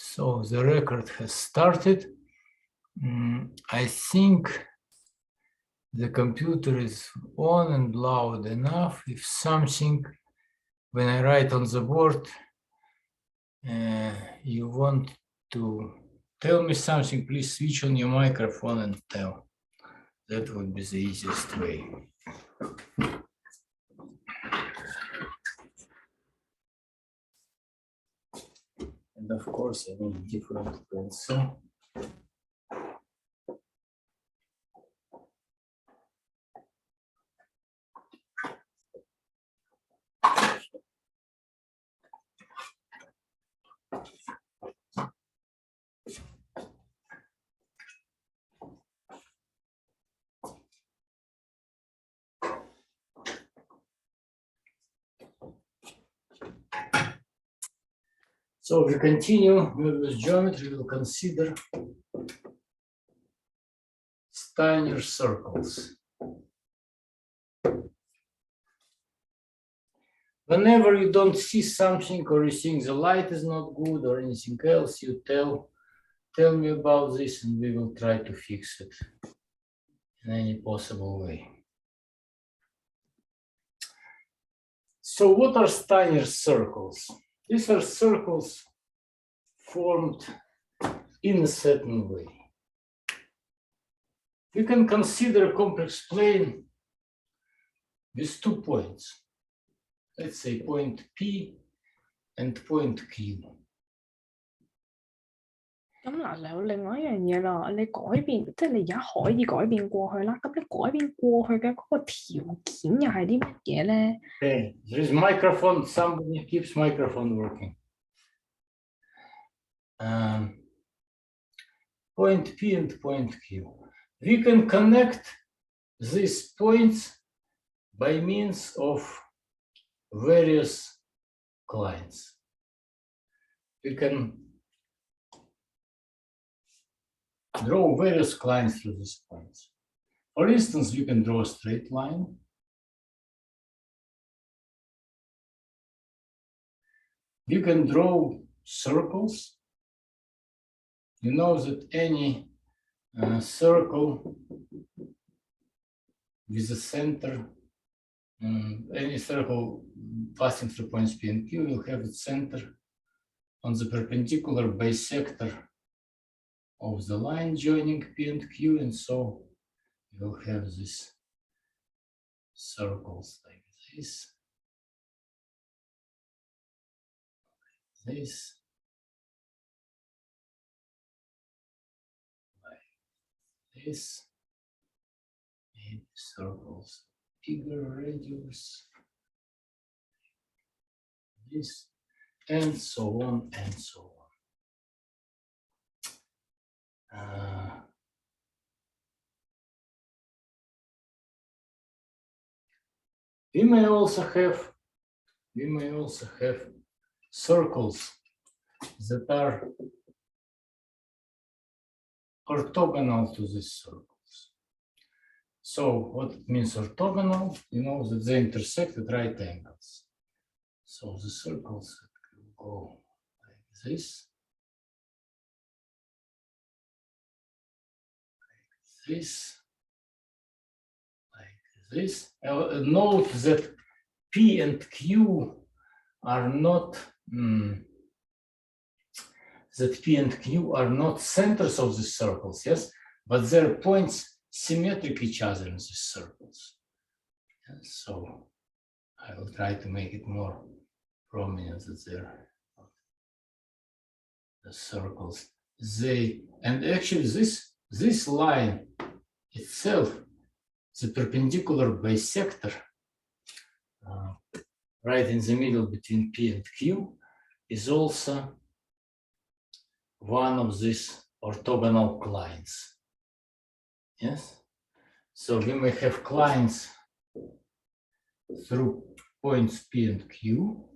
So the record has started. I think the computer is on and loud enough. If something, when I write on the board, you want to tell me something, please switch on your microphone and tell. That would be the easiest way. And of course, I need different pencil. So we continue with geometry. We'll consider Steiner circles. Whenever you don't see something or you think the light is not good or anything else, you tell me about this and we will try to fix it in any possible way. So what are Steiner circles? These are circles formed in a certain way. We can consider a complex plane with 2 points. Let's say point P and point Q. 咁嗱，有另外一樣嘢啦，你改變，即係你而家可以改變過去啦。咁你改變過去嘅嗰個條件又係啲乜嘢咧？ Okay, there is microphone. Somebody keeps microphone working. Point P and point Q. We can connect these points by means of various lines. We can draw various lines through these points. For instance, you can draw a straight line. You can draw circles. You know that any circle with a center, any circle passing through points P and Q will have its center on the perpendicular bisector of the line joining P and Q, and so you will have these circles like this, like this, like this, maybe circles bigger radius, this, and so on and so on. We may also have circles that are orthogonal to these circles. So what it means orthogonal? You know that they intersect at right angles. So the circles go like this, like this. Note that P and Q are not centers of the circles, yes, but their points symmetric each other in these circles. Yes, so I will try to make it more prominent that they're the circles. And actually this line itself, the perpendicular bisector right in the middle between P and Q, is also one of these orthogonal lines. Yes, so we may have lines through points P and Q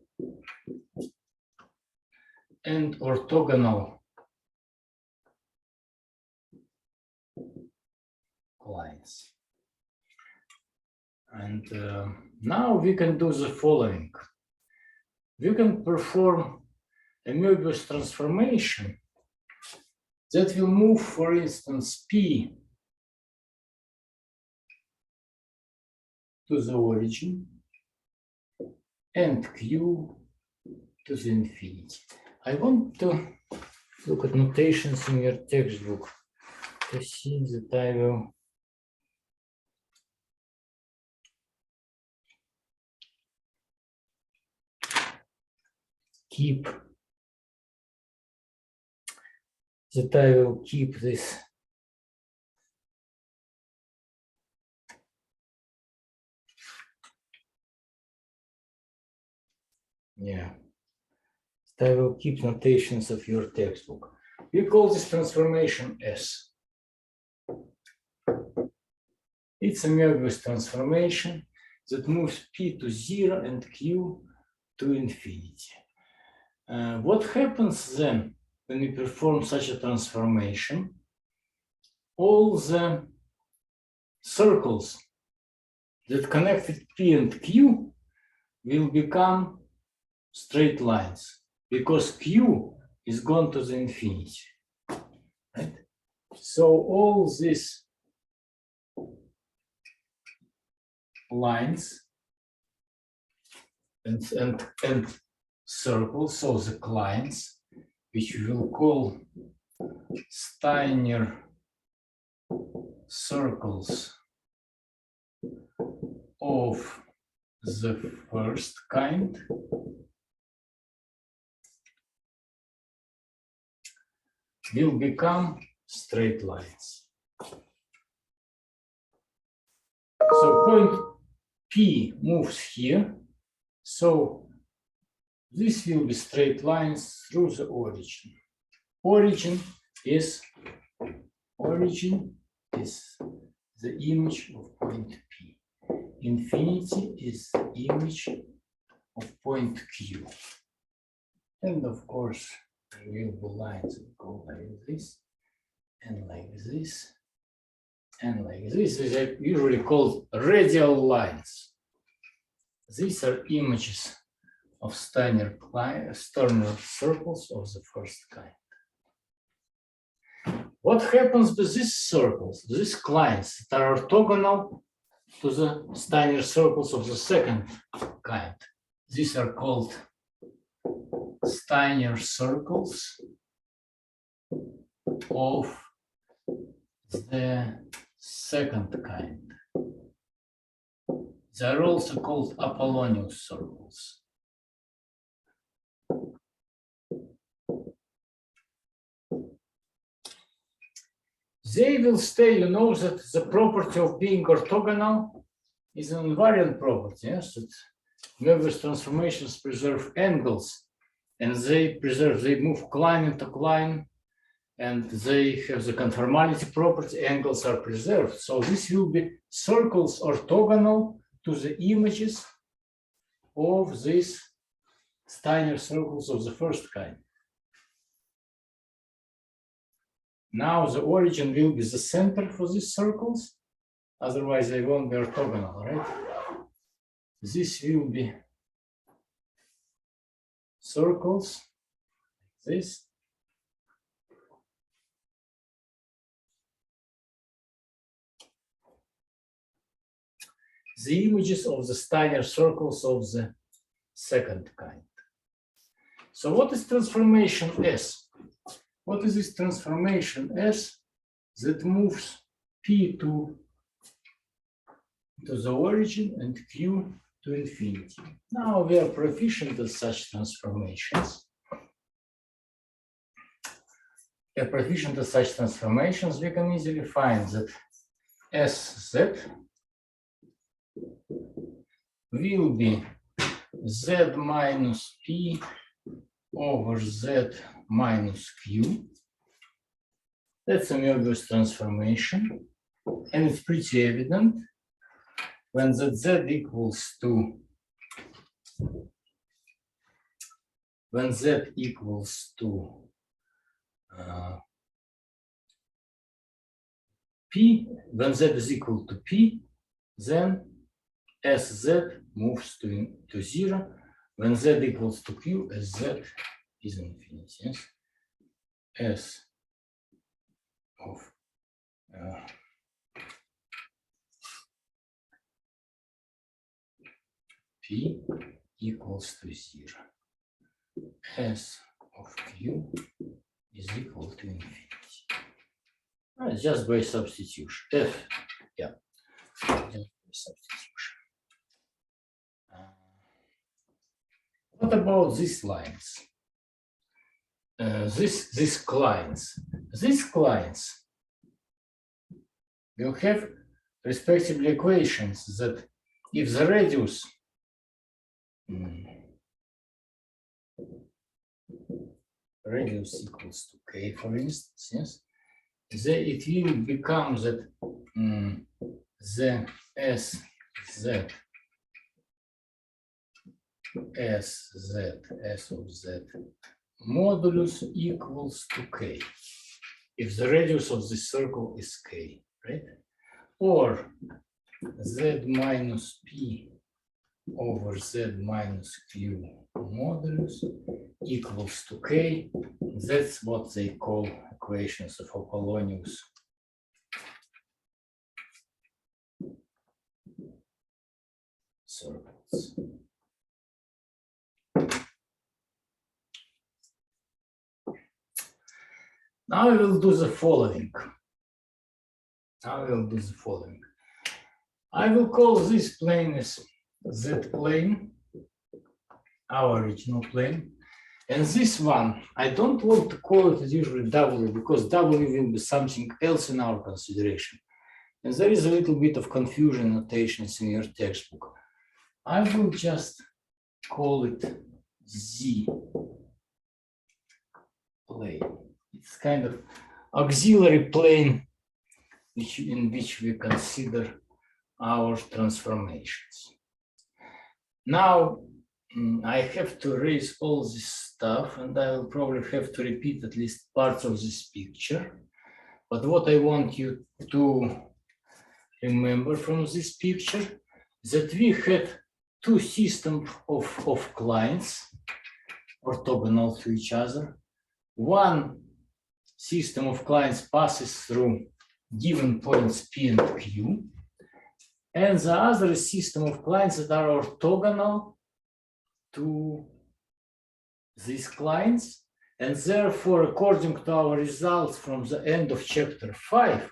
and orthogonal lines. And now we can do the following. We can perform a Moebius transformation that will move, for instance, P to the origin and Q to the infinity. I want to look at notations in your textbook to see that I will keep this I will keep notations of your textbook. We call this transformation S. It's a Moebius transformation that moves P to 0 and Q to infinity. What happens then when we perform such a transformation? All the circles that connected P and Q will become straight lines because Q is gone to the infinity, right? So all these lines and circles, so the clines, which we will call Steiner circles of the first kind, will become straight lines. So point P moves here, so this will be straight lines through the origin. Origin is the image of point P. Infinity is the image of point Q. And of course, there will be lines that go like this, and like this, and like this. These are usually called radial lines. These are images of Steiner circles of the first kind. What happens with these circles, these clines that are orthogonal to the Steiner circles of the second kind? These are called Steiner circles of the second kind. They are also called Apollonius circles. They will stay, you know that the property of being orthogonal is an invariant property, yes? That Moebius transformations preserve angles, and they move cline into cline, and they have the conformality property, angles are preserved. So this will be circles orthogonal to the images of these Steiner circles of the first kind. Now the origin will be the center for these circles, otherwise they won't be orthogonal, right? This will be circles, like this. The images of the Steiner circles of the second kind. So what is transformation S? What is this transformation S that moves P to the origin and Q to infinity? Now we are proficient at such transformations. We can easily find that SZ will be Z minus P over Z minus Q. That's a Moebius transformation, and it's pretty evident when Z equals to P, when Z is equal to P, then SZ moves to 0. When Z equals to Q, SZ is infinity. Yes? S of P equals to 0. S of Q is equal to infinity. Just by substitution. F, yeah, just by substitution. What about these lines? These clients will have respectively equations that if the radius equals to k, for instance, yes, then it will become that the S of Z modulus equals to k if the radius of the circle is k, right? Or Z minus P over Z minus Q modulus equals to k. That's what they call equations of Apollonius circles. Now we will do the following. I will call this plane as Z plane, our original plane. And this one, I don't want to call it as usually W, because W will be something else in our consideration. And there is a little bit of confusion notations in your textbook. I will just call it Z plane. It's kind of auxiliary plane in which we consider our transformations. Now, I have to erase all this stuff, and I will probably have to repeat at least parts of this picture. But what I want you to remember from this picture is that we had two systems of clients orthogonal to each other. One system of clients passes through given points P and Q, and the other is system of clients that are orthogonal to these clients, and therefore, according to our results from the end of chapter 5,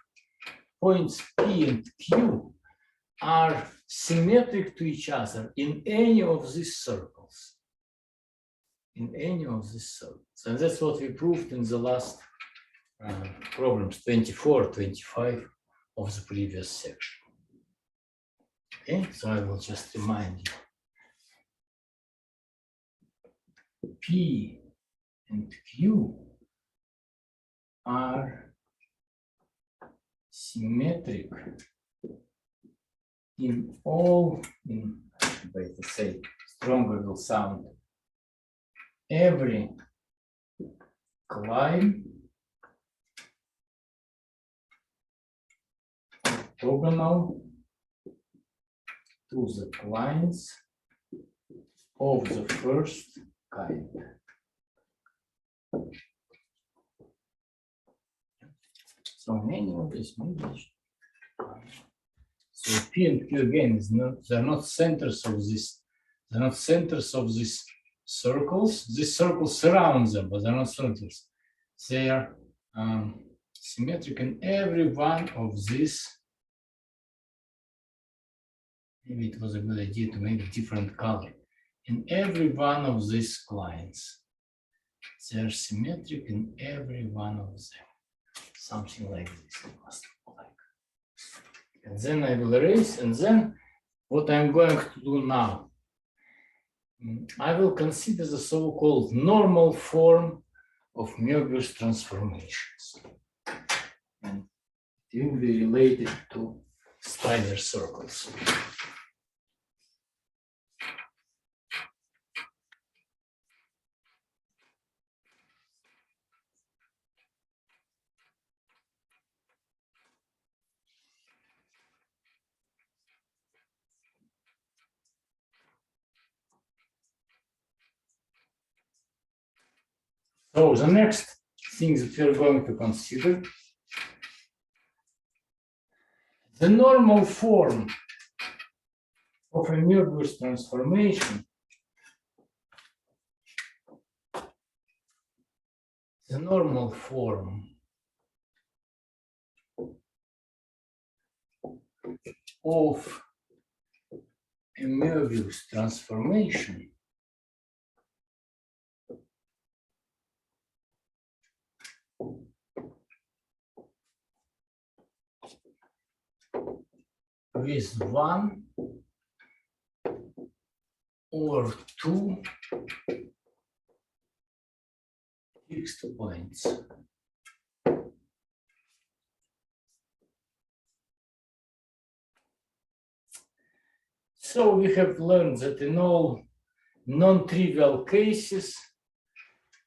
points P and Q are symmetric to each other in any of these circles. And that's what we proved in the last problems 24, 25 of the previous section. Okay, so I will just remind you. P and Q are symmetric in all, by the say, stronger will sound, every climb orthogonal to the clients of the first kind. So many of these movies. So P and Q again is they're not centers of this. They're not centers of these circles. These circles surround them, but they're not centers. They are symmetric in every one of these. Maybe it was a good idea to make a different color. In every one of these clients, they are symmetric in every one of them. Something like this it must look like. And then I will erase, and then what I'm going to do now, I will consider the so-called normal form of Moebius transformations. And it will be related to Steiner circles. So the next thing that we're going to consider, the normal form of a Moebius transformation. The normal form of a Moebius transformation with one or two fixed points. So we have learned that in all non-trivial cases,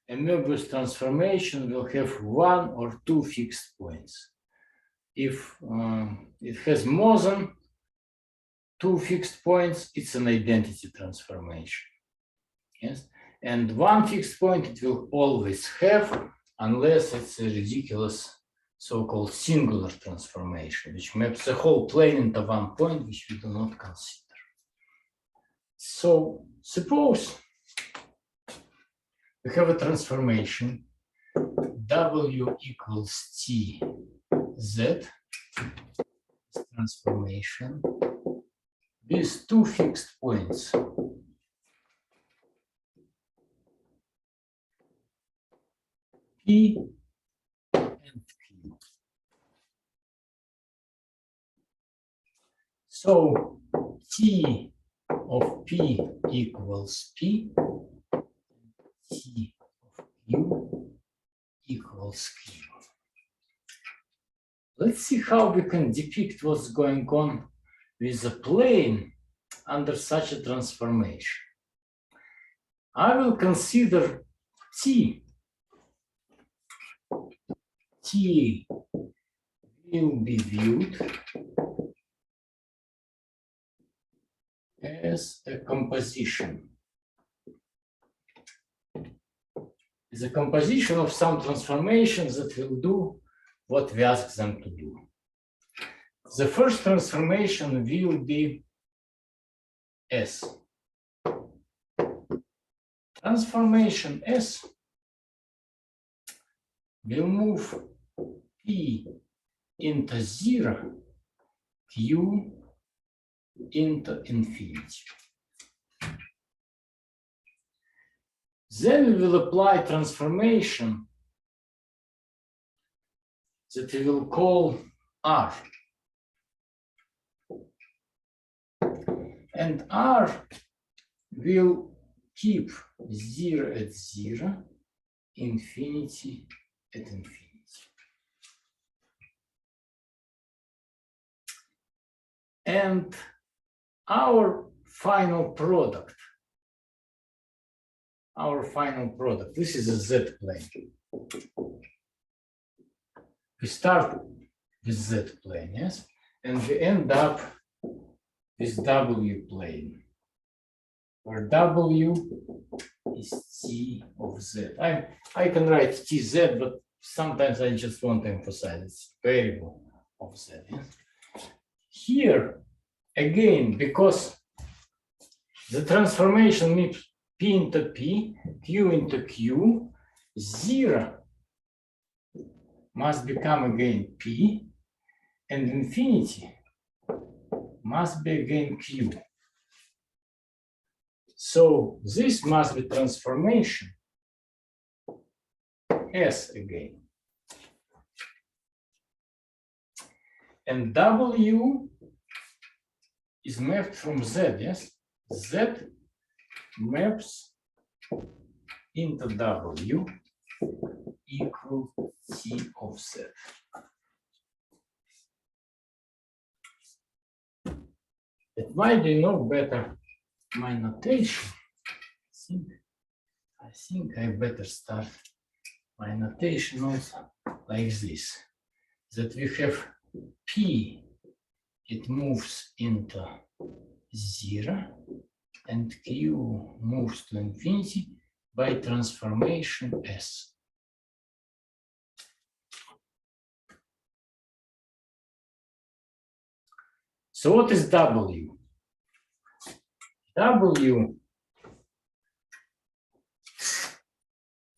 a Moebius transformation will have one or two fixed points. If it has more than two fixed points, it's an identity transformation. Yes, and one fixed point it will always have, unless it's a ridiculous so-called singular transformation, which maps the whole plane into one point, which we do not consider. So suppose we have a transformation W equals T Z transformation with two fixed points. P and Q. So T of P equals P, T of Q equals Q. Let's see how we can depict what's going on with a plane under such a transformation. I will consider T. T will be viewed as a composition. Is a composition of some transformations that will do what we ask them to do. The first transformation will be S. Transformation S will move P into 0, Q into infinity. Then we will apply transformation that we will call R. And R will keep 0 at 0, infinity at infinity. And our final product, this is a Z plane. We start with Z plane, yes? And we end up with W plane, where W is T of Z. I can write TZ, but sometimes I just want to emphasize it's variable of Z. Yes? Here, again, because the transformation means P into P, Q into Q, 0 must become again P, and infinity must be again Q. So this must be transformation S again. And W is mapped from Z, yes? Z maps into W equal T of Z. It might be no better my notation. I think I better start my notation also like this. That we have P, it moves into 0, and Q moves to infinity by transformation S. So what is W?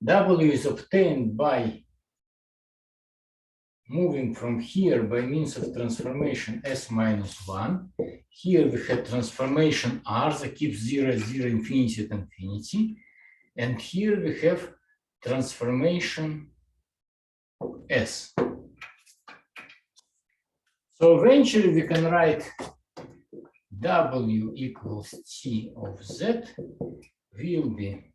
W is obtained by moving from here by means of transformation S minus 1. Here we have transformation R that keeps 0, 0, infinity at infinity. And here we have transformation S. So eventually we can write W equals T of Z will be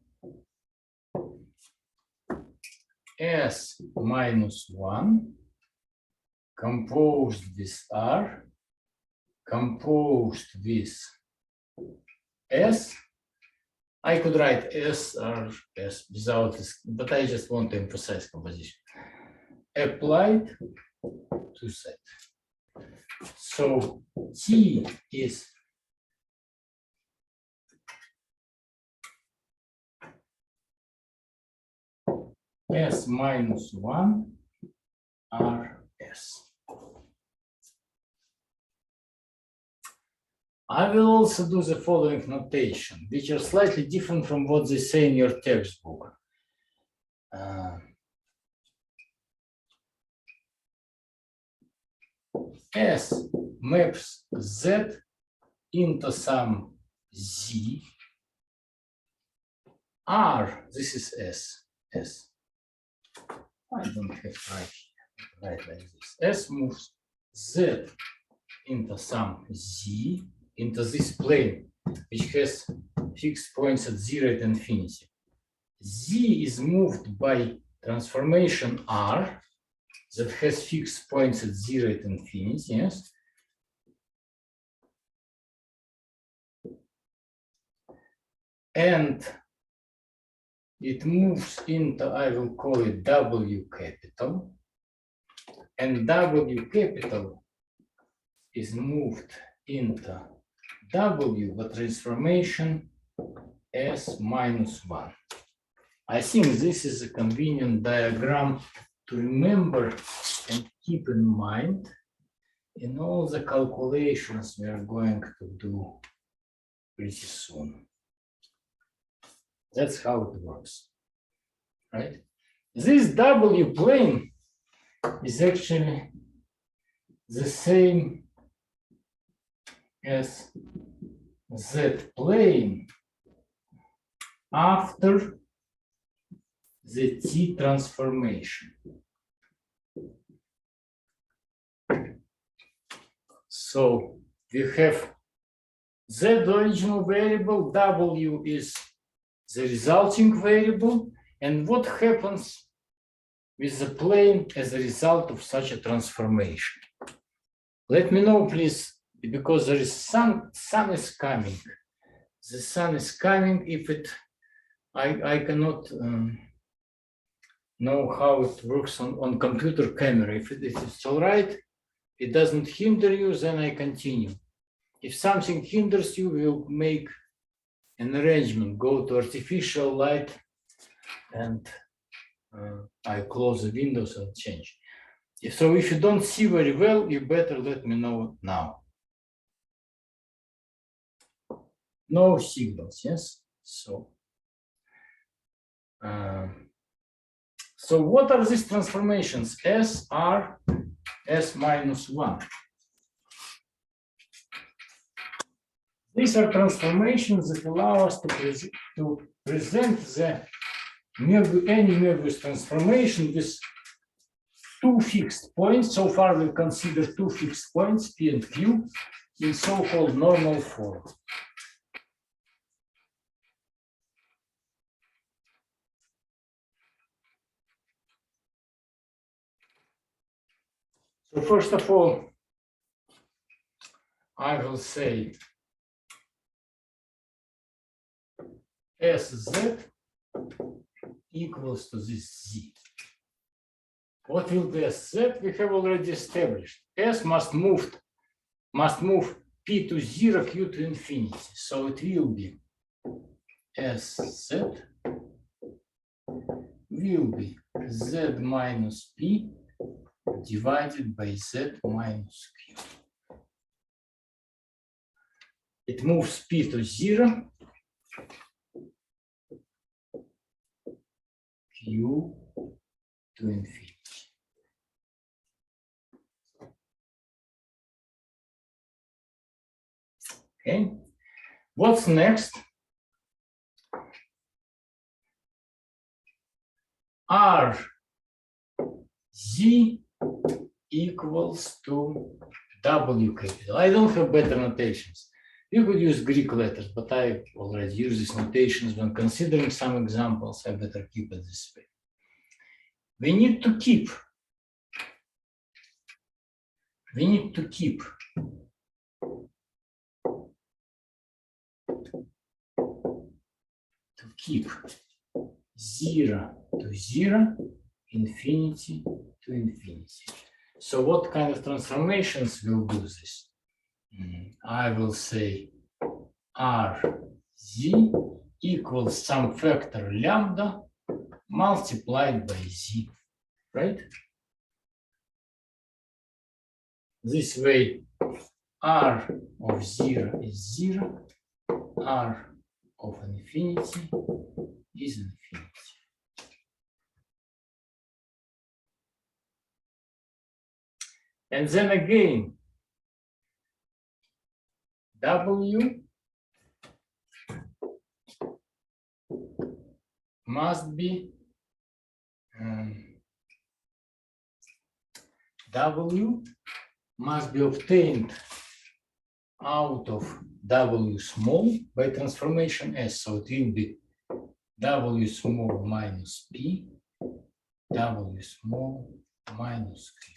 S minus 1 composed with R, composed with S. I could write S or S without this, but I just want to emphasize composition. Applied to Z. So T is S minus 1 RS. I will also do the following notation, which are slightly different from what they say in your textbook. S maps Z into some Z. R, this is S. S. I don't have right like this. S moves Z into some Z, into this plane, which has fixed points at 0 at infinity. Z is moved by transformation R that has fixed points at 0 at infinity, yes? And it moves into, I will call it W capital. And W capital is moved into W, but transformation S minus 1. I think this is a convenient diagram to remember and keep in mind in all the calculations we are going to do pretty soon. That's how it works, right? This W plane is actually the same as Z plane after the T transformation. So we have Z original variable, W is the resulting variable, and what happens with the plane as a result of such a transformation. Let me know, please, because there is sun is coming. The sun is coming. If it, I cannot know how it works on computer camera. If it's all right, it doesn't hinder you, then I continue. If something hinders you, we'll make an arrangement, go to artificial light, and I close the windows and change. So if you don't see very well, you better let me know now. No signals, yes? So what are these transformations? S, R, S minus 1. These are transformations that allow us to present the any Moebius transformation with two fixed points. So far we consider two fixed points, P and Q, in so-called normal form. So first of all, I will say SZ equals to this Z. What will be SZ? We have already established. S must move P to 0, Q to infinity. So it will be SZ will be Z minus P divided by Z minus Q. it moves p to 0, q to infinity. Okay, what's next? R z equals to W capital. I don't have better notations. You could use Greek letters, but I already use these notations when considering some examples. I better keep it this way. We need to keep zero to zero, infinity to infinity. So what kind of transformations will do this? I will say RZ equals some factor lambda multiplied by Z, right? This way, R of 0 is 0, R of infinity is infinity. And then again, W must be obtained out of W small by transformation S. So it will be W small minus P, W small minus Q.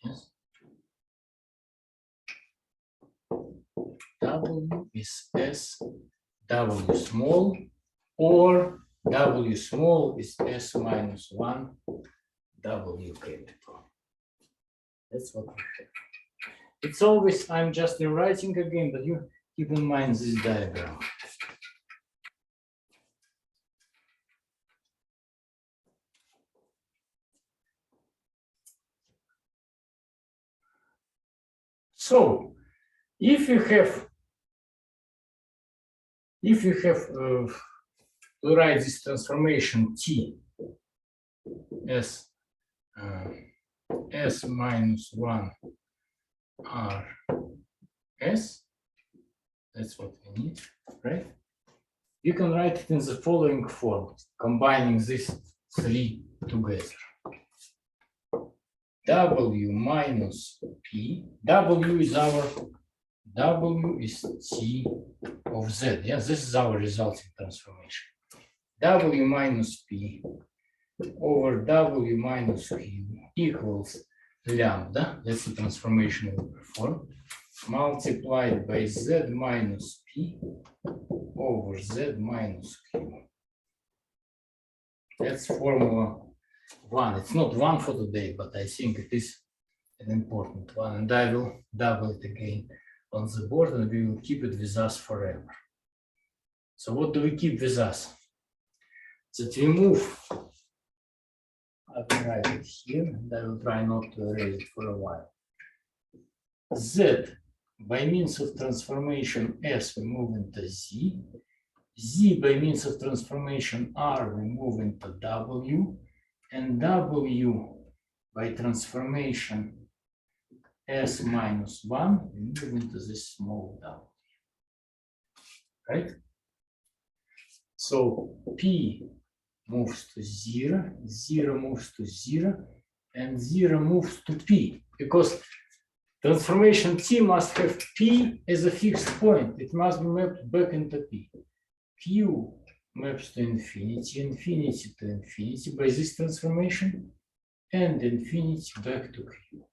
Yes. W is S, W small, or W small is S minus 1, W capital. That's what we have. It's always, I'm just rewriting again, but you keep in mind this diagram. So, if you have to write this transformation T as S minus 1 R S, that's what we need, right? You can write it in the following form, combining these three together. W minus P, W is T of Z. Yeah, this is our resulting transformation. W minus P over W minus Q equals lambda, that's the transformation we perform, multiplied by Z minus P over Z minus Q. That's formula 1. It's not 1 for today, but I think it is an important one, and I will double it again on the board, and we will keep it with us forever. So what do we keep with us? That we move, I can write it here, and I will try not to erase it for a while. Z, by means of transformation S, we move into Z. Z, by means of transformation R, we move into W. And W, by transformation S minus 1, we move into this small W. Right? So P moves to 0, 0 moves to 0, and 0 moves to P, because transformation T must have P as a fixed point. It must be mapped back into P. Q maps to infinity, infinity to infinity by this transformation, and infinity back to Q.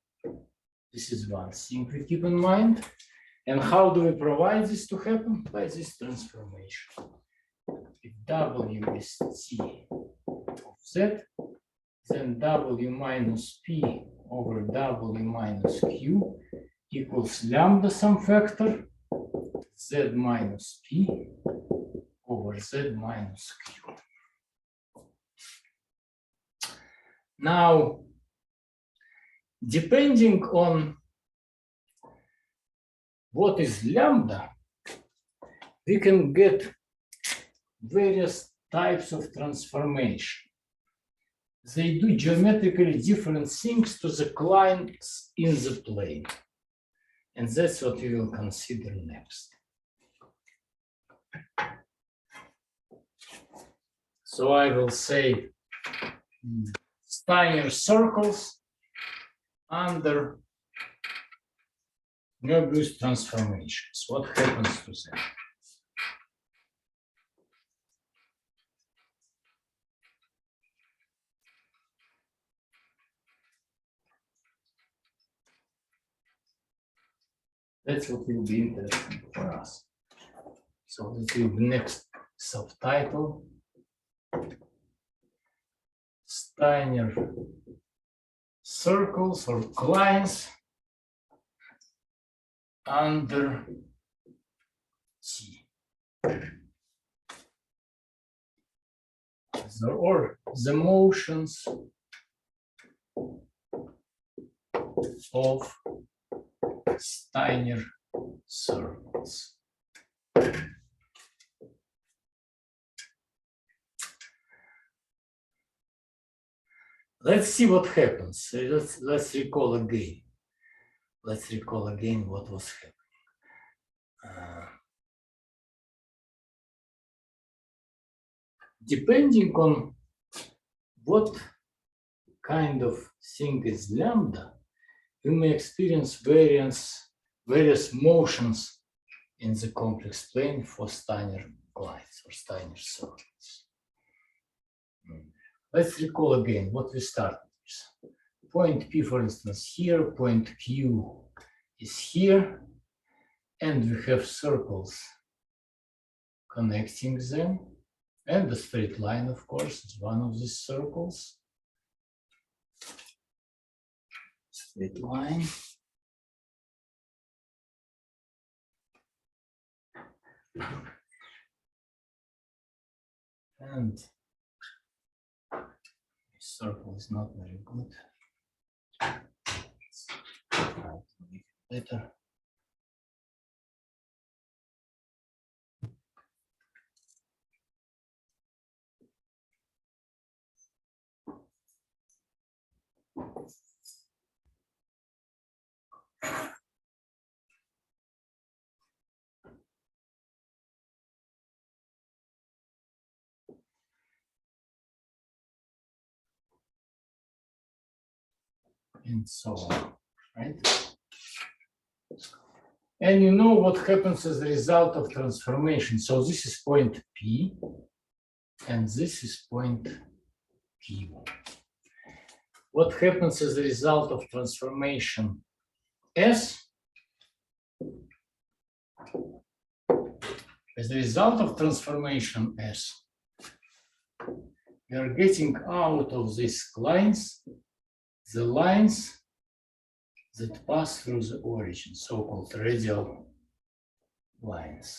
This is one thing we keep in mind. And how do we provide this to happen? By this transformation. If W is T of Z, then W minus P over W minus Q equals lambda some factor Z minus P over Z minus Q. Now, depending on what is lambda, we can get various types of transformation. They do geometrically different things to the lines in the plane. And that's what we will consider next. So I will say Steiner circles under Moebius transformations. What happens to them? That's what will be interesting for us. So this will be next subtitle. Steiner circles or lines under C. Or the motions of Steiner circles. Let's see what happens. Let's recall again. Let's recall again what was happening. Depending on what kind of thing is lambda, we may experience various motions in the complex plane for Steiner lines or Steiner circles. Let's recall again what we started with. Point P, for instance, here, point Q is here, and we have circles connecting them, and the straight line, of course, is one of these circles. Straight line. And this circle is not very good. Try to make it better. And so on, right? And you know what happens as a result of transformation. So this is point P, and this is point Q. What happens as a result of transformation S? As a result of transformation S, we are getting out of these lines the lines that pass through the origin, so-called radial lines.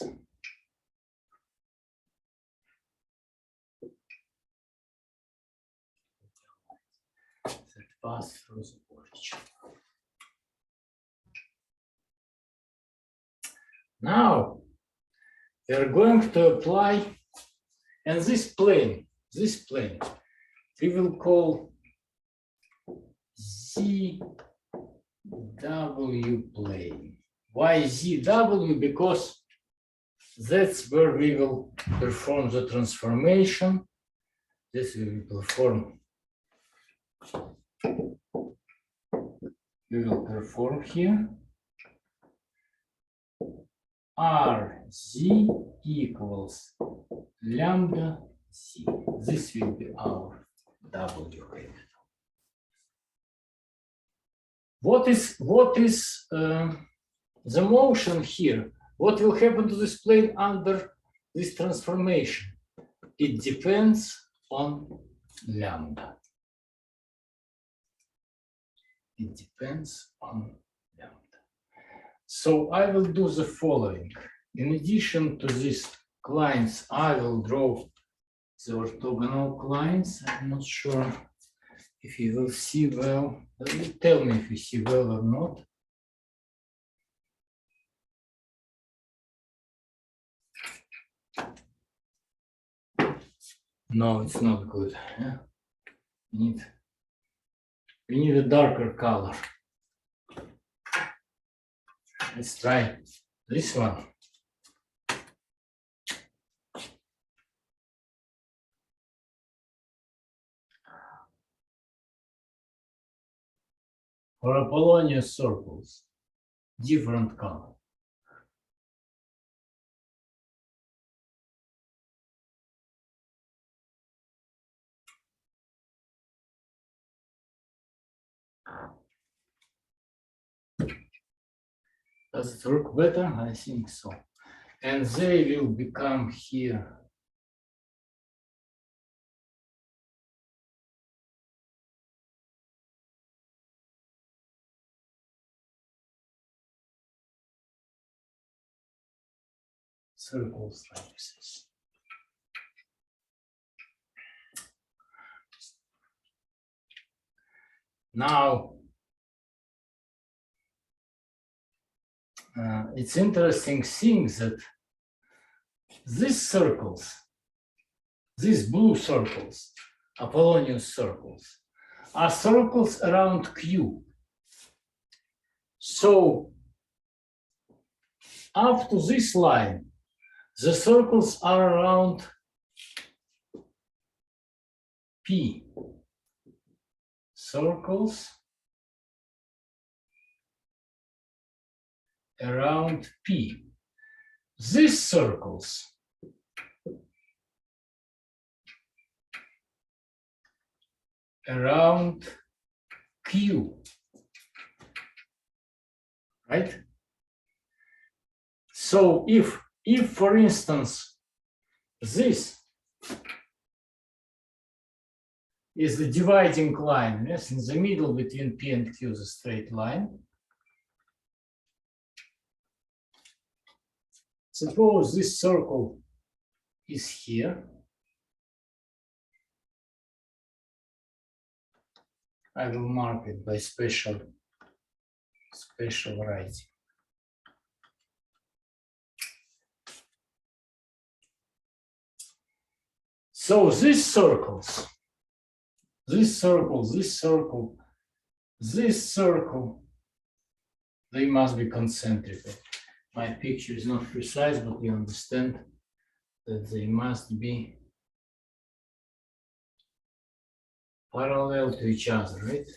That pass through the origin. Now, we are going to apply, and this plane, we will call ZW plane. Why ZW? Because that's where we will perform the transformation. This we will perform. We will perform here. RZ equals lambda Z. This will be our W capital. What is the motion here? What will happen to this plane under this transformation? It depends on lambda. It depends on lambda. So I will do the following. In addition to these lines, I will draw the orthogonal lines. I'm not sure if you will see well. Tell me if you see well or not. No, it's not good. Yeah. We need a darker color. Let's try this one. For Apollonius circles, different color. Does it work better? I think so. And they will become here. Circles like this. Now, it's interesting thing that these circles, these blue circles, Apollonius circles, are circles around Q. So, up to this line, the circles are around P. Circles around P. These circles around Q, right? So if for instance, this is the dividing line, yes, in the middle between P and Q, the straight line. Suppose this circle is here. I will mark it by special writing. So these circles, this circle, this circle, this circle, they must be concentric. My picture is not precise, but we understand that they must be parallel to each other, right?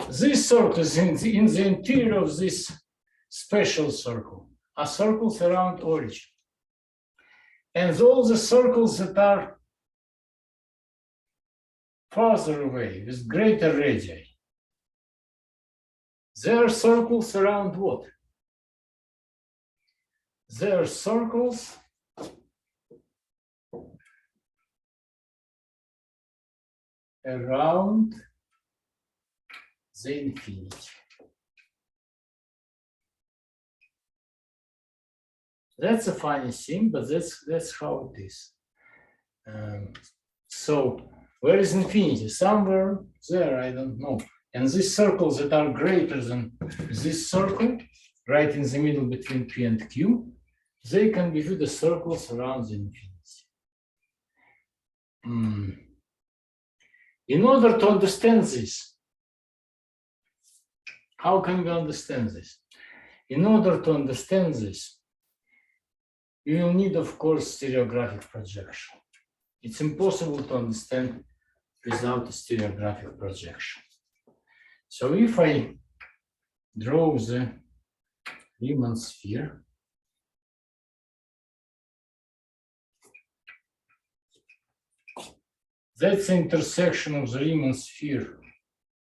These circles in the interior of this special circle are circles around origin. And all the circles that are farther away with greater radii, they are circles around what? They are circles around the infinity. That's a funny thing, but that's how it is. So where is infinity? Somewhere there, I don't know. And these circles that are greater than this circle, right in the middle between P and Q, they can be viewed as circles around the infinity. In order to understand this, how can we understand this? In order to understand this, you will need, of course, stereographic projection. It's impossible to understand without a stereographic projection. So if I draw the Riemann sphere, that's the intersection of the Riemann sphere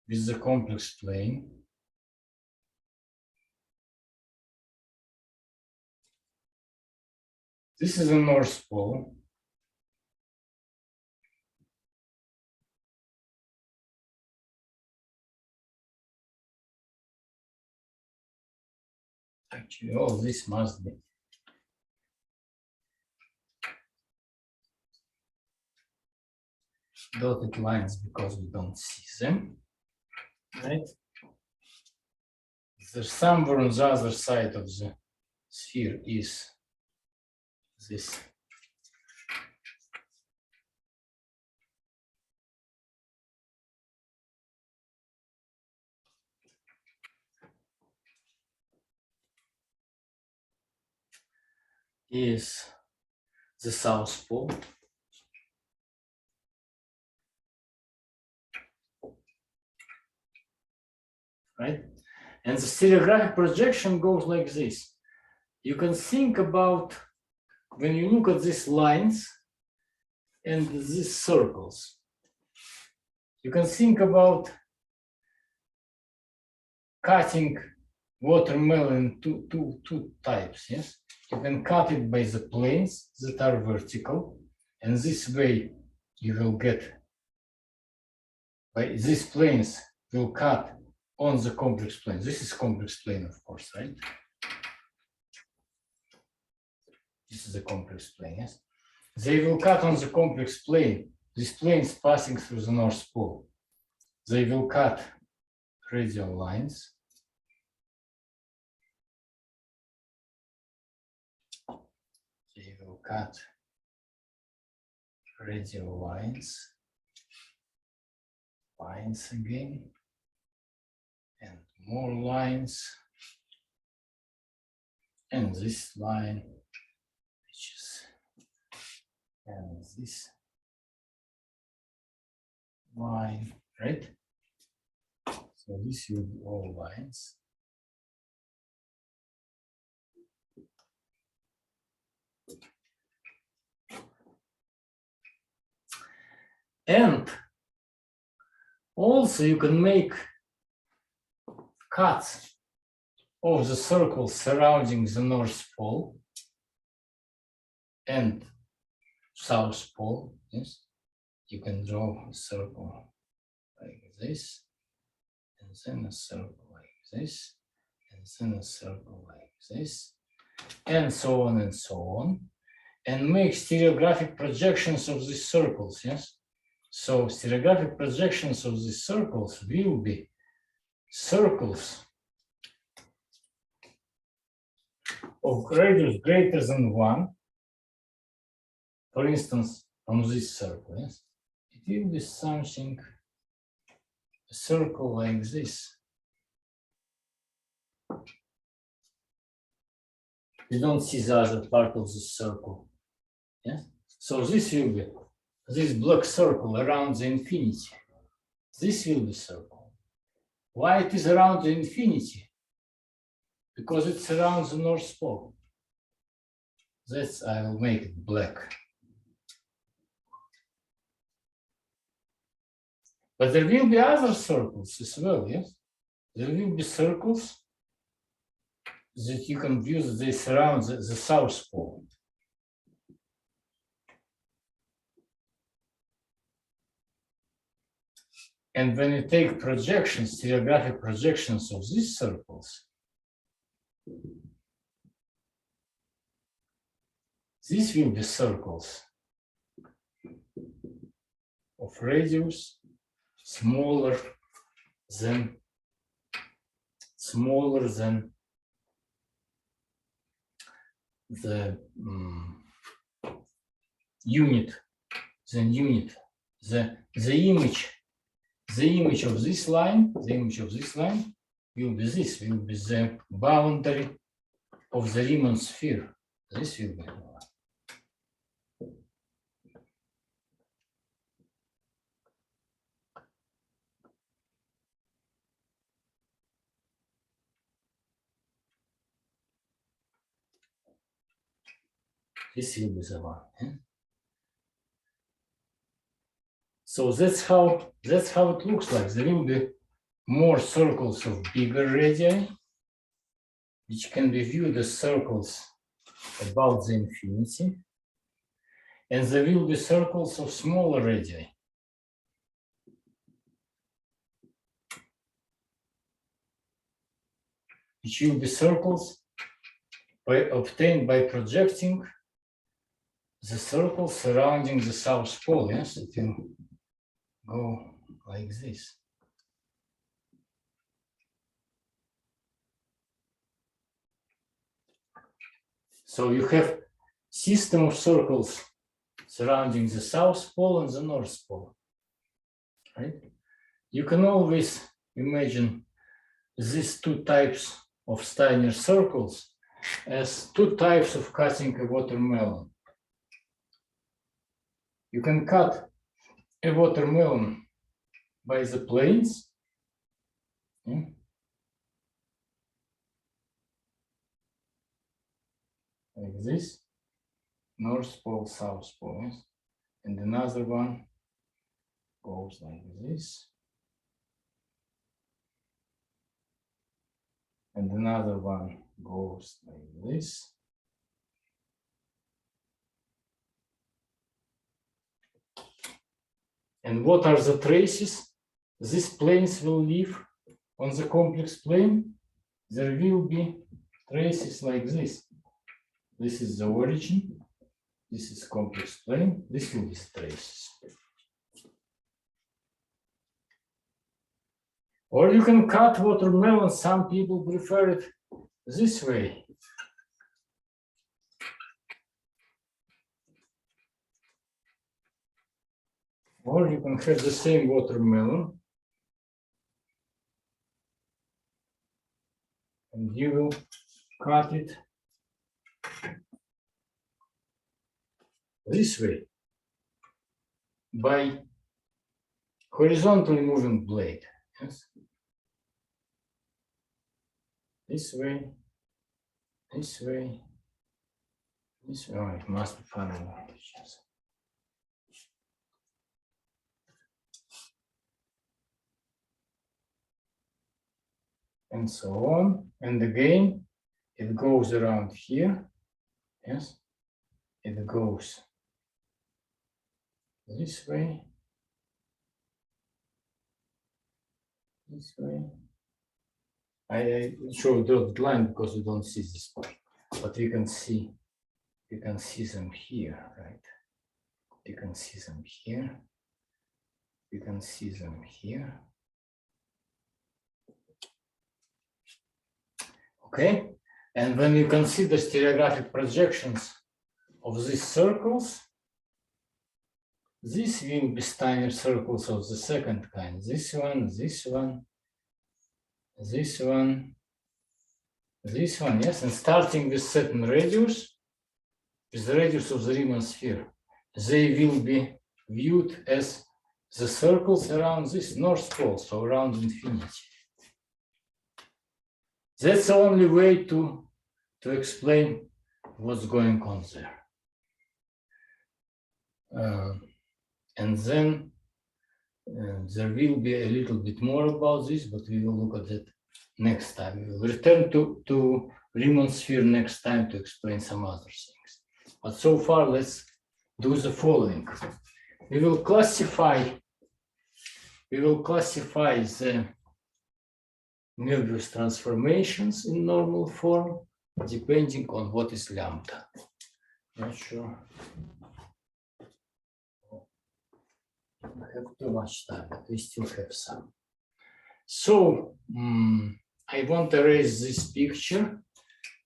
with the complex plane. This is the North Pole. Actually, all this must be. dotted lines because we don't see them, right? There's somewhere on the other side of the sphere is this is the South Pole. Right? And the stereographic projection goes like this. You can think about, when you look at these lines and these circles, you can think about cutting watermelon two types, yes? You can cut it by the planes that are vertical, and this way you will get, by these planes will cut on the complex plane. This is complex plane, of course, right? This is the complex plane, yes? They will cut on the complex plane. This plane is passing through the North Pole. They will cut radial lines. They will cut radial lines again, and more lines, and this line, which is, and this line, right? So this will be all lines. And also you can make cuts of the circles surrounding the North Pole and South Pole, yes? You can draw a circle like this, and then a circle like this, and then a circle like this, and so on, and make stereographic projections of these circles, yes? So stereographic projections of these circles will be circles of radius greater than 1, for instance, on this circle, yes? It will be something, a circle like this. You don't see the other part of the circle, yes? So this will be this black circle around the infinity. This will be circle. Why it is around the infinity? Because it surrounds the North Pole. That's, I will make it black. But there will be other circles as well, yes? There will be circles that you can view that they surround the South Pole. And when you take projections, stereographic projections of these circles, these will be circles of radius smaller than the unit, the image of this line, will be this, will be the boundary of the Riemann sphere. This will be. This will be the one. Yeah? So that's how it looks like. There will be more circles of bigger radii, which can be viewed as circles about the infinity, and there will be circles of smaller radii, which will be circles obtained by projecting the circle surrounding the South Pole. Yes, go like this. So you have system of circles surrounding the South Pole and the North Pole, right? You can always imagine these two types of Steiner circles as two types of cutting a watermelon. You can cut a watermelon by the planes, yeah, like this, North Pole, South Pole, yes? And another one goes like this, and another one goes like this. And what are the traces? These planes will leave on the complex plane. There will be traces like this. This is the origin. This is complex plane. This will be traces. Or you can cut watermelon. Some people prefer it this way. Or you can have the same watermelon, and you will cut it this way by horizontally moving blade. Yes. This way, this way, this way. Oh, it must be funny. And so on. And again, it goes around here. Yes, it goes this way, this way. I show dotted line because you don't see this part, but you can see them here, right? You can see them here. You can see them here. Okay, and when you consider stereographic projections of these circles, these will be Steiner circles of the second kind. This one, this one, this one, this one, yes, and starting with certain radius, with the radius of the Riemann sphere, they will be viewed as the circles around this North Pole, so around infinity. That's the only way to explain what's going on there. And then there will be a little bit more about this, but we will look at it next time. We will return to Riemann sphere next time to explain some other things. But so far, let's do the following. We will classify the Moebius transformations in normal form, depending on what is lambda. Not sure. I have too much time, but we still have some. So I won't erase this picture,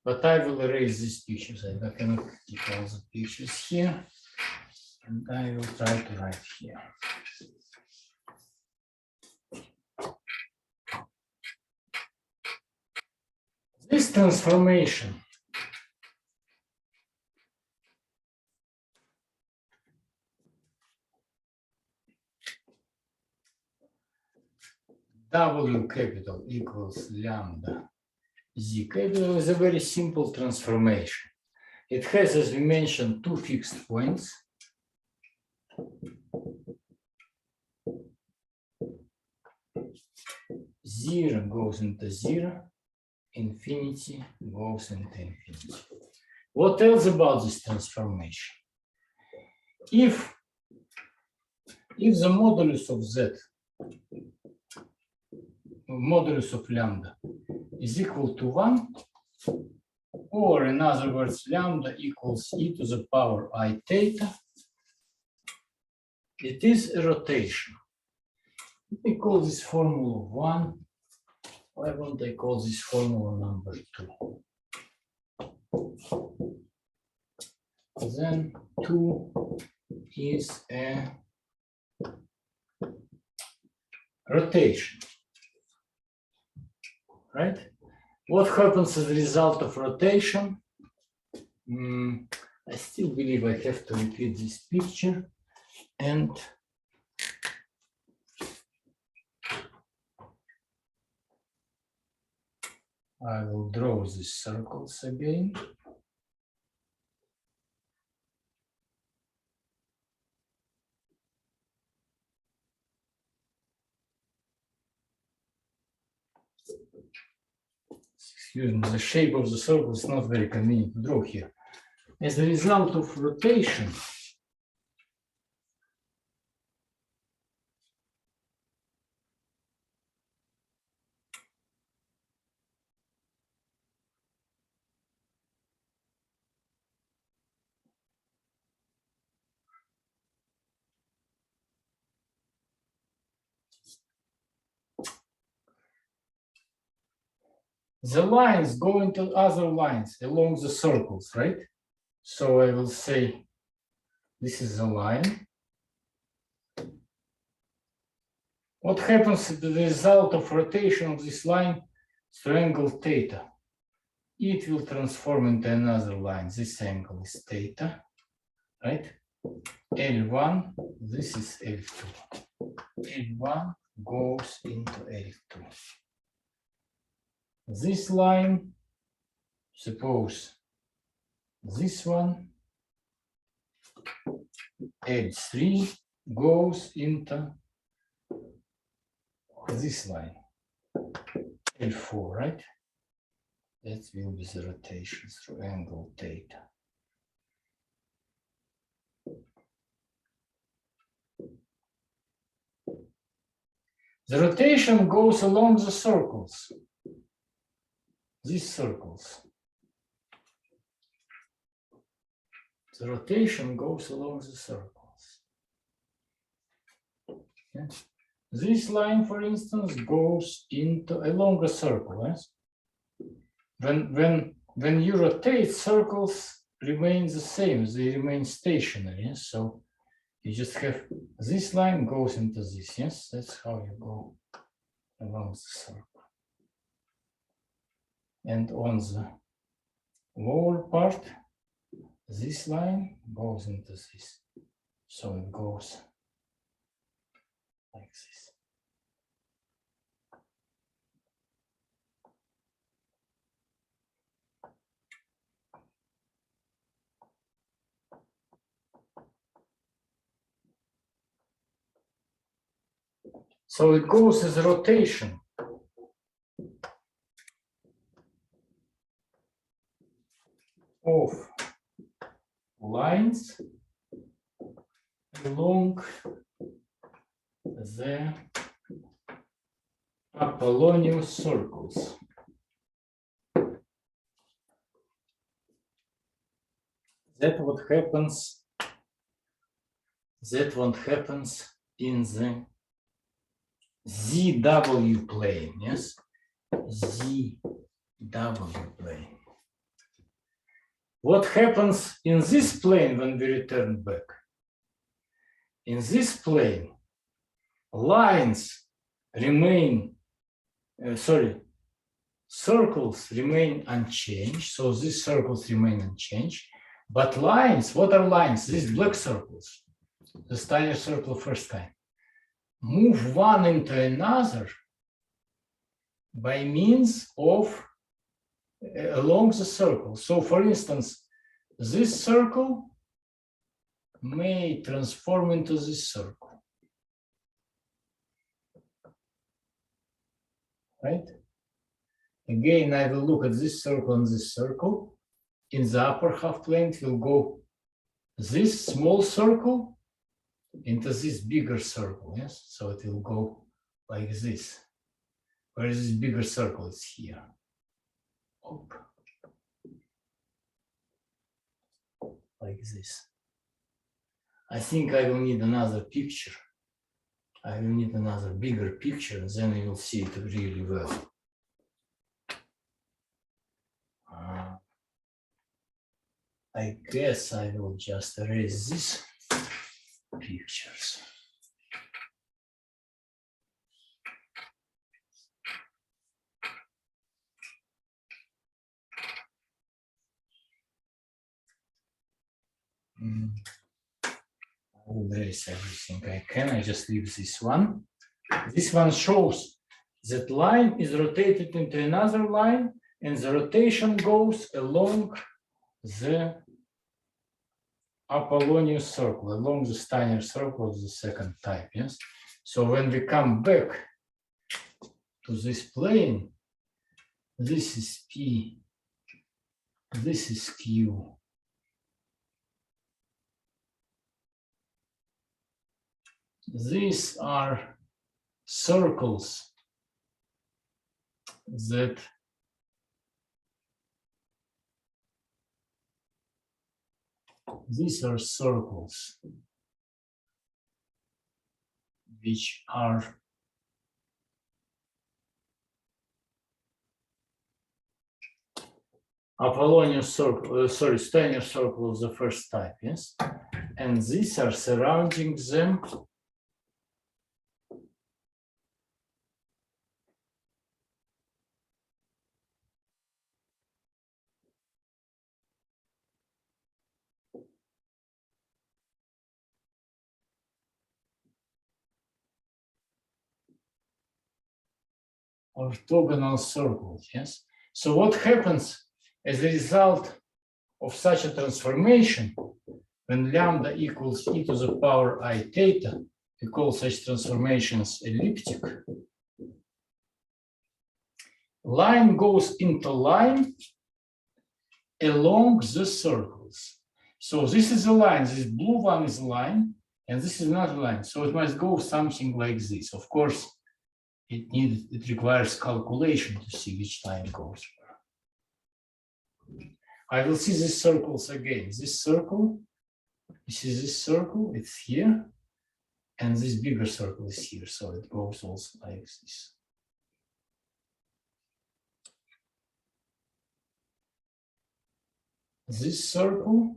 but I will erase these pictures. I cannot keep all the pictures here, and I will try to write here. This transformation W capital equals lambda Z capital is a very simple transformation. It has, as we mentioned, two fixed points. Zero goes into zero, infinity goes into infinity. What else about this transformation? If the modulus of z, modulus of lambda, is equal to 1, or in other words, lambda equals e to the power I theta, it is a rotation. We call this formula 1. Why won't I call this formula number 2? Then 2 is a rotation, right? What happens as a result of rotation? I still believe I have to repeat this picture, and I will draw these circles again. Excuse me, the shape of the circle is not very convenient to draw here. As a result of rotation, the lines go into other lines along the circles, right? So I will say this is a line. What happens as the result of rotation of this line through angle theta? It will transform into another line. This angle is theta, right? L1, this is L2. L1 goes into L2. This line, suppose this one, L3 goes into this line, L4, right? That will be the rotation through angle theta. The rotation goes along the circles, these circles. The rotation goes along the circles. Okay. This line, for instance, goes into a longer circle. Yes? When you rotate, circles remain the same, they remain stationary. Yes? So you just have this line goes into this. Yes, that's how you go along the circle. And on the lower part, this line goes into this. So it goes like this. So it goes as a rotation. Of lines along the Apollonius circles. That what happens in the ZW plane, yes? ZW plane. What happens in this plane when we return back? In this plane, lines remain, circles remain unchanged. So these circles remain unchanged. But lines, what are lines? These black circles, the Steiner circle first kind, move one into another by means of along the circle. So for instance, this circle may transform into this circle, right? Again, I will look at this circle and this circle. In the upper half plane, it will go this small circle into this bigger circle, yes? So it will go like this, whereas this bigger circle is here. Op. Like this. I think I will need another picture. I will need another bigger picture, and then you will see it really well. I guess I will just erase these pictures. I will erase everything I can. I just leave this one. This one shows that line is rotated into another line, and the rotation goes along the Apollonius circle, along the Steiner circle of the second type, yes? So when we come back to this plane, this is P, this is Q. These are circles that these are circles which are Apollonius circle, Steiner circle of the first type, yes? And these are surrounding them orthogonal circles, yes? So what happens as a result of such a transformation, when lambda equals e to the power I theta, we call such transformations elliptic. Line goes into line along the circles. So this is a line, this blue one is a line, and this is another line. So it must go something like this. Of course, it requires calculation to see which line goes where. I will see these circles again. This circle, you see this circle, it's here, and this bigger circle is here. So it goes also like this. This circle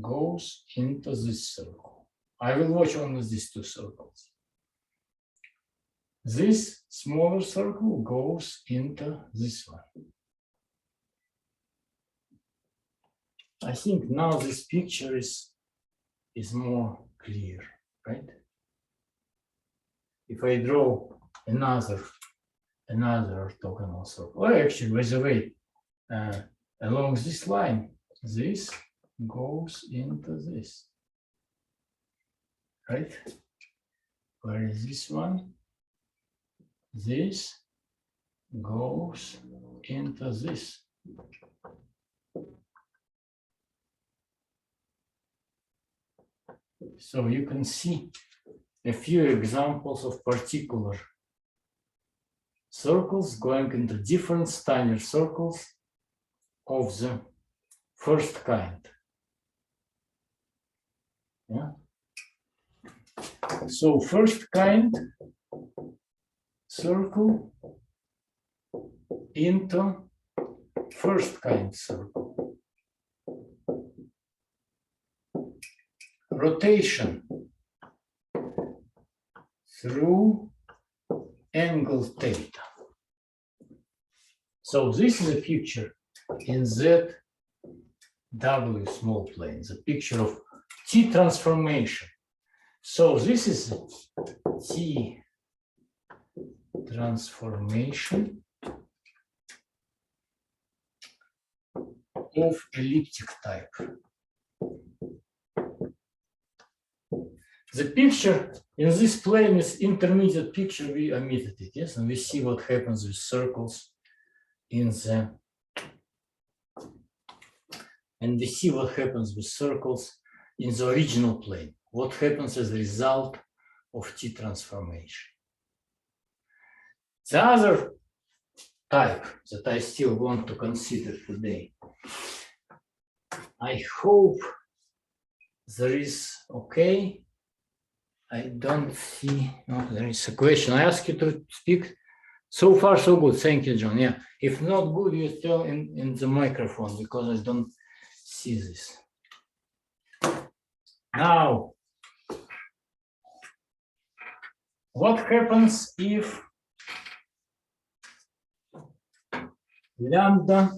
goes into this circle. I will watch only these two circles. This smaller circle goes into this one. I think now this picture is more clear, right? If I draw another orthogonal circle, or actually, by the way, along this line, this goes into this, right? Where is this one? This goes into this. So you can see a few examples of particular circles going into different Steiner circles of the first kind. Yeah. So first kind circle into first kind circle. Rotation through angle theta. So this is a picture in ZW small plane, the picture of T transformation. So this is T transformation of elliptic type. The picture in this plane is intermediate picture, we omitted it, yes, and we see what happens with circles in the, and we see what happens with circles in the original plane, what happens as a result of T transformation. The other type that I still want to consider today, I hope there is okay. I don't see. No, there is a question. I ask you to speak. So far, so good. Thank you, John. Yeah. If not good, you tell in the microphone because I don't see this. Now, what happens if lambda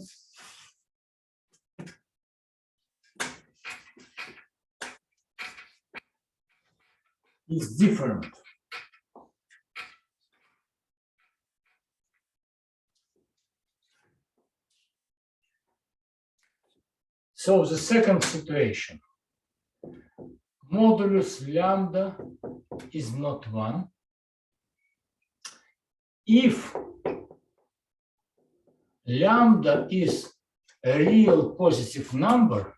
is different? So the second situation, modulus lambda is not 1. If lambda is a real positive number,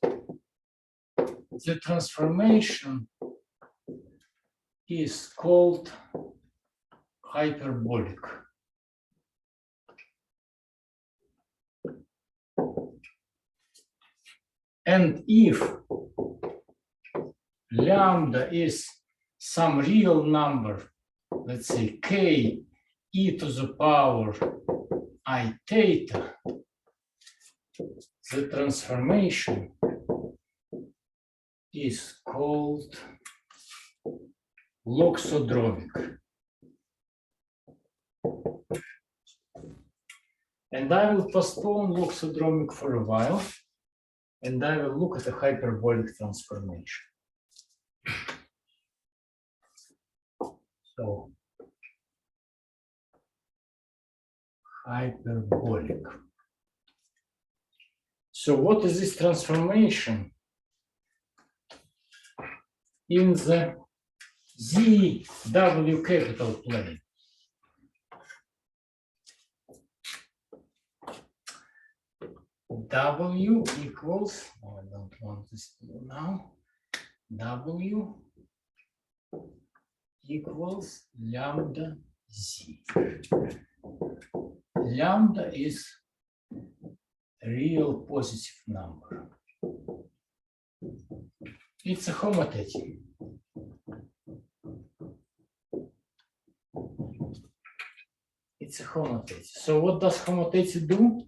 the transformation is called hyperbolic. And if lambda is some real number, let's say k e to the power I theta, the transformation is called loxodromic. And I will postpone loxodromic for a while, and I will look at a hyperbolic transformation. So, hyperbolic. So what is this transformation in the ZW capital plane? W equals, oh, I don't want this to do now, W equals lambda Z. Lambda is a real positive number. It's a homothety. It's a homothety. So what does homothety do?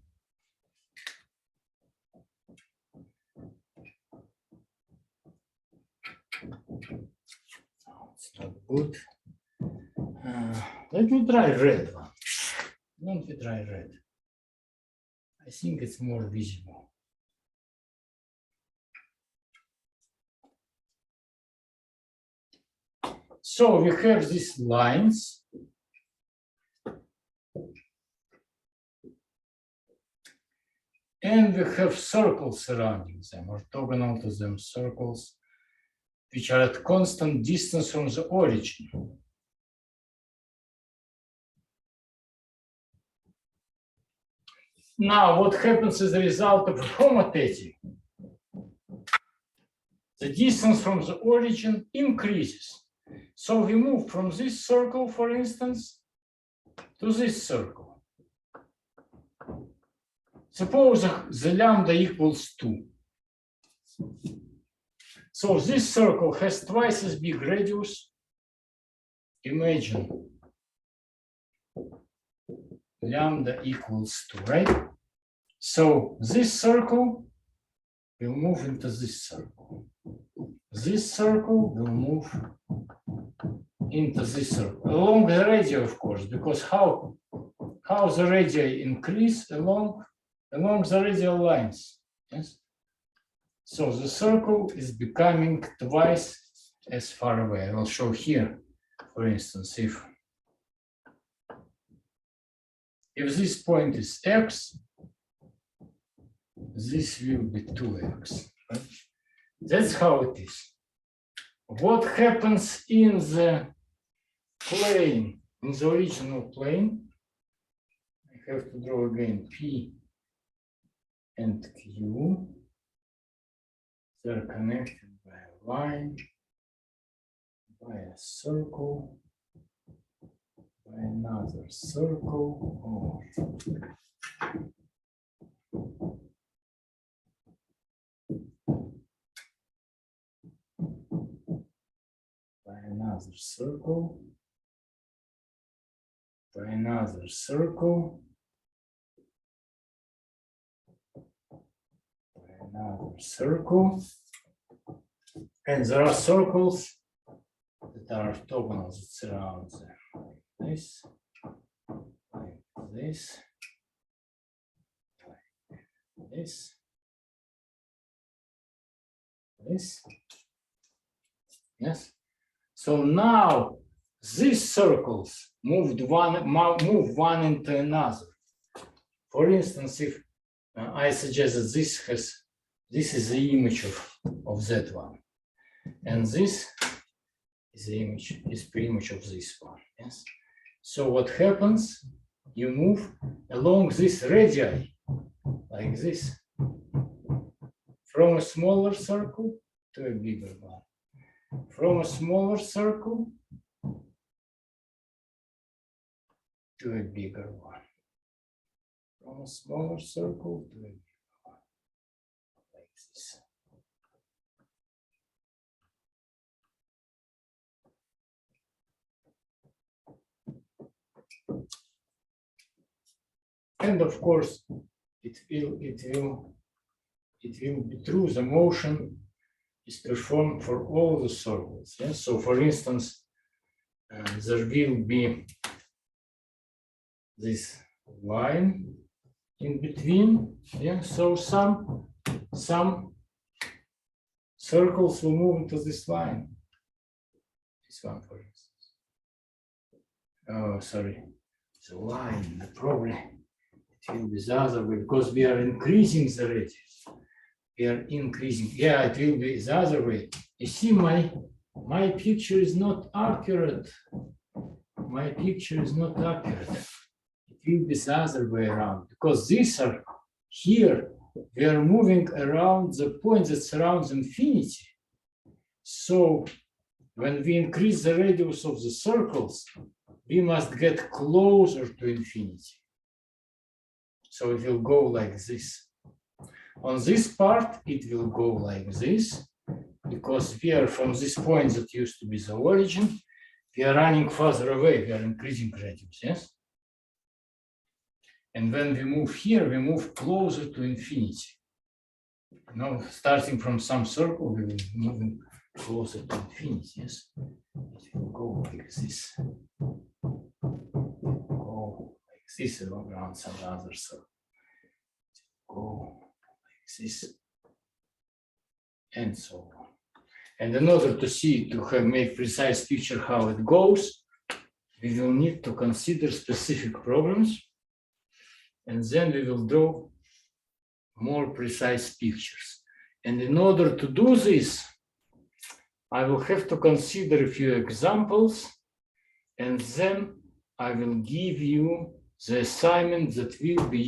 It's not good. Let me try red one. Let me try red. I think it's more visible. So we have these lines. And we have circles surrounding them, orthogonal to them circles, which are at constant distance from the origin. Now, what happens as a result of homothety? The distance from the origin increases. So we move from this circle, for instance, to this circle. Suppose the lambda equals 2. So this circle has twice as big radius. Imagine lambda equals 2, right? So this circle will move into this circle. This circle will move into this circle, along the radii, of course, because how the radii increase along the radial lines, yes? So the circle is becoming twice as far away. I will show here, for instance, if this point is x, this will be 2x, right? That's how it is. What happens in the plane, in the original plane? I have to draw again P and Q. They're connected by a line, by a circle, by another circle. another circle, to another circle, to another circle, and there are circles that are orthogonal that surround them, like this, like this, like this, this. Yes. So now these circles move one into another. For instance, if I suggest that this is the image of that one, and this is the pre-image of this one. Yes. So what happens? You move along this radii like this, from a smaller circle to a bigger one. From a smaller circle to a bigger one. From a smaller circle to a bigger one. Like this. And of course, it will be true. The motion is performed for all the circles. Yes? So for instance, there will be this line in between. Yeah? So some circles will move into this line. This one, for instance. Oh, sorry. The line, probably it will be the other way because we are increasing the radius. We are increasing. Yeah, it will be the other way. You see, my picture is not accurate. My picture is not accurate. It will be the other way around because these are here. We are moving around the point that surrounds infinity. So when we increase the radius of the circles, we must get closer to infinity. So it will go like this. On this part, it will go like this, because we are from this point that used to be the origin, we are running further away, we are increasing radius, yes? And when we move here, we move closer to infinity. You know, starting from some circle, we will be moving closer to infinity, yes? It will go like this. Go like this around some other circle. Go this and so on. And in order to see, to make precise picture how it goes, we will need to consider specific problems, and then we will draw more precise pictures. And in order to do this, I will have to consider a few examples, and then I will give you the assignment that will be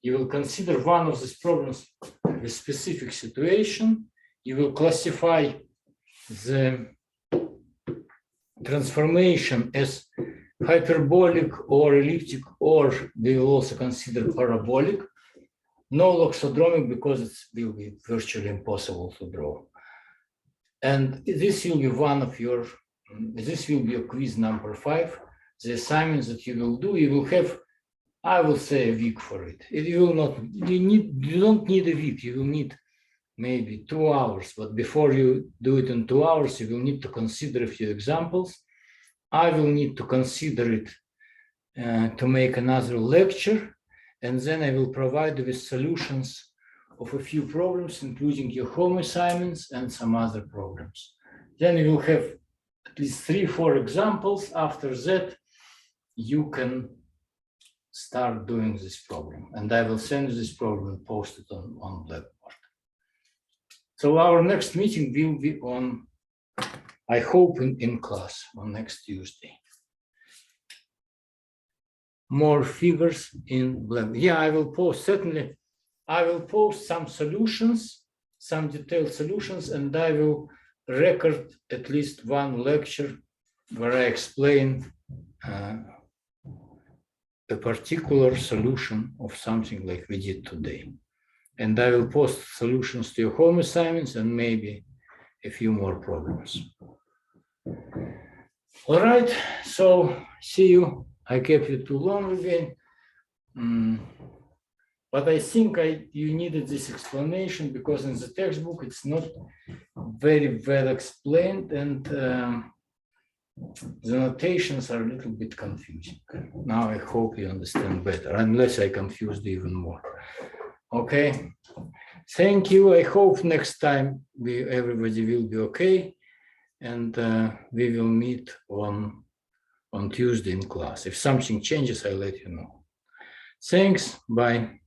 you will consider one of these problems a specific situation. You will classify the transformation as hyperbolic or elliptic, or we will also consider parabolic. No loxodromic because it will be virtually impossible to draw. And this will be one of your, this will be a quiz number 5. The assignments that you will do, you will have, I will say, a week for it. It will not, you don't need a week, you will need maybe 2 hours, but before you do it in 2 hours, you will need to consider a few examples. I will need to consider it to make another lecture, and then I will provide you with solutions of a few problems, including your home assignments and some other problems. Then you will have at least 3-4 examples. After that, you can start doing this problem, and I will send you this problem and post it on Blackboard. So our next meeting will be on, I hope, in class on next Tuesday. More figures in Blackboard. Yeah, I will post, certainly, I will post some solutions, some detailed solutions, and I will record at least one lecture where I explain a particular solution of something like we did today. And I will post solutions to your home assignments and maybe a few more problems. All right, so see you. I kept you too long again. But I think you needed this explanation because in the textbook it's not very well explained, and the notations are a little bit confusing. Now I hope you understand better, unless I confused even more. Okay, thank you. I hope next time everybody will be okay, and we will meet on Tuesday in class. If something changes, I'll let you know. Thanks, bye.